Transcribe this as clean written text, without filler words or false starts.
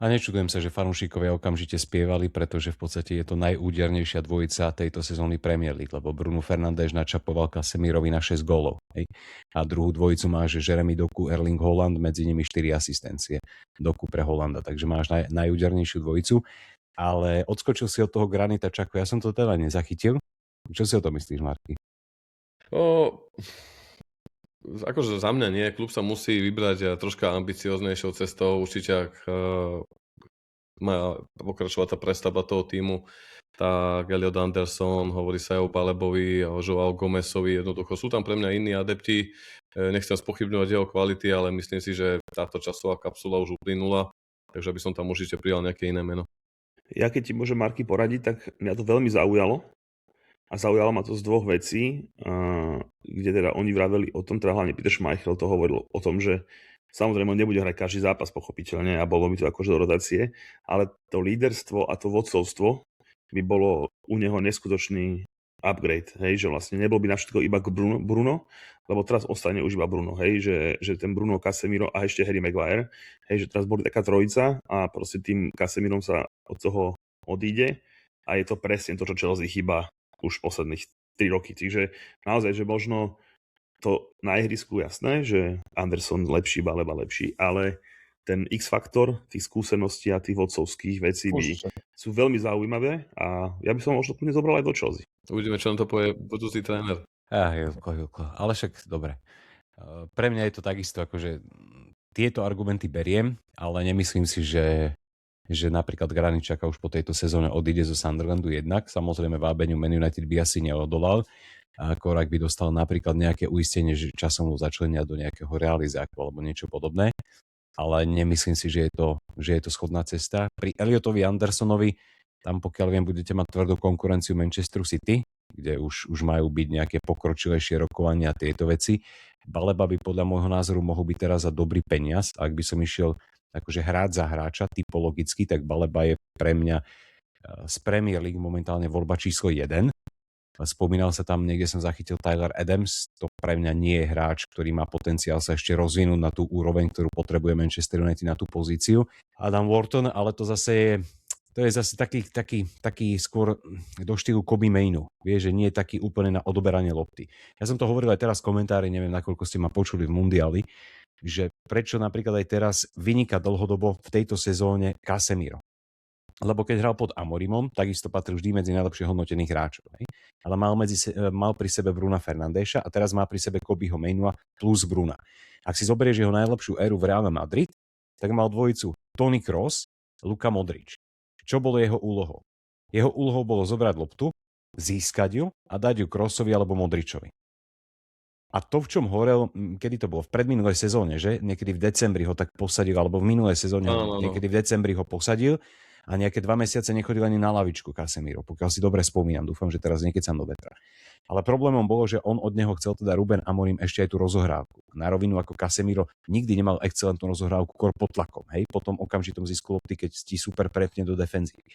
A nečudujem sa, že fanúšikovia okamžite spievali, pretože v podstate je to najúdernejšia dvojica tejto sezóny Premier League, lebo Bruno Fernandes načapoval Casemirovi na 6 gólov. Hej. A druhú dvojicu máš Jeremy Doku, Erling Haaland, medzi nimi 4 asistencie. Doku pre Hollanda, takže máš najúdernejšiu dvojicu. Ale odskočil si od toho Granita Xhaku, ja som to teda nezachytil. Čo si o to myslíš, Marky? O, akože za mňa nie, klub sa musí vybrať troška ambicioznejšou cestou, určite ak má pokračovať tá prestavba toho týmu, tak Elliot Anderson, hovorí sa aj o Balebovi, o Joao Gomezovi, jednoducho sú tam pre mňa iní adepti, nechcem spochybňovať jeho kvality, ale myslím si, že táto časová kapsula už uplynula, takže by som tam určite prijal nejaké iné meno. Ja keď ti môžem, Marky, poradiť, tak mňa to veľmi zaujalo. A zaujalo ma to z dvoch vecí, kde teda oni vraveli o tom, teda hlavne Peter Schmeichel to hovoril o tom, že samozrejme on nebude hrať každý zápas pochopiteľne a bolo by to akože do rotácie, ale to líderstvo a to vodcovstvo by bolo u neho neskutočný upgrade, hej, že vlastne nebol by na všetko iba Bruno, lebo teraz ostane už iba Bruno, hej, že ten Bruno, Casemiro a ešte Harry Maguire, hej, že teraz boli taká trojica a proste tým Casemirom sa od toho odíde a je to presne to, čo Chelsea chýba už posledných 3 roky. Čiže naozaj, že možno to na ihrisku jasné, že Anderson lepší, Baleba lepší, ale ten X-faktor tých skúseností a tých vodcovských vecí sú veľmi zaujímavé a ja by som možno kľudne zobral aj do Chelsea. Uvidíme, čo nám to povie budúci tréner. Hilko. Ale však dobre. Pre mňa je to takisto, akože tieto argumenty beriem, ale nemyslím si, že napríklad Granit Xhaka už po tejto sezóne odíde zo Sunderlandu jednak. Samozrejme vábeniu Man United by asi neodolal. A Korak by dostal napríklad nejaké uistenie, že časom ho začlenia do nejakého realizáku alebo niečo podobné. Ale nemyslím si, že je to schodná cesta. Pri Elliotovi Andersonovi, tam pokiaľ viem, budete mať tvrdú konkurenciu Manchesteru City, kde už majú byť nejaké pokročilejšie rokovania a tieto veci. Baleba by podľa môjho názoru mohol byť teraz za dobrý peniaz. Ak by som išiel akože hrať za hráča typologicky, tak Baleba je pre mňa z Premier League momentálne voľba číslo 1. Spomínal sa tam, niekde som zachytil Tyler Adams, to pre mňa nie je hráč, ktorý má potenciál sa ešte rozvinúť na tú úroveň, ktorú potrebuje Manchester United na tú pozíciu. Adam Wharton, ale to zase je zase taký skôr do štýlu Kobe Mainu. Vieš, že nie je taký úplne na odoberanie lopty. Ja som to hovoril aj teraz v komentári, neviem, nakoľko ste ma počuli v Mundiali, že prečo napríklad aj teraz vyniká dlhodobo v tejto sezóne Casemiro. Lebo keď hral pod Amorimom, takisto patril vždy medzi najlepšie hodnotených hráčov. Hej? Ale mal pri sebe Bruna Fernandeša a teraz má pri sebe Kobeho Mainua plus Bruna. Ak si zoberieš jeho najlepšiu éru v Real Madrid, tak mal dvojicu Toni Kroos, Luka Modrič. Čo bolo jeho úlohou? Jeho úlohou bolo zobrať loptu, získať ju a dať ju Kroosovi alebo Modričovi. A to, v čom horel, kedy to bolo? V predminulej sezóne, že? Niekedy v decembri ho tak posadil, alebo v minulej sezóne niekedy v decembri ho posadil a nejaké 2 mesiace nechodil ani na lavičku Casemiro, pokiaľ si dobre spomínam. Dúfam, že teraz niekecam do vetra. Ale problémom bolo, že on od neho chcel teda Ruben Amorim ešte aj tú rozohrávku. Na rovinu ako Casemiro nikdy nemal excelentnú rozohrávku kor pod tlakom. Hej? Po tom okamžitom zisku lopty, keď ti super prepne do defenzívy.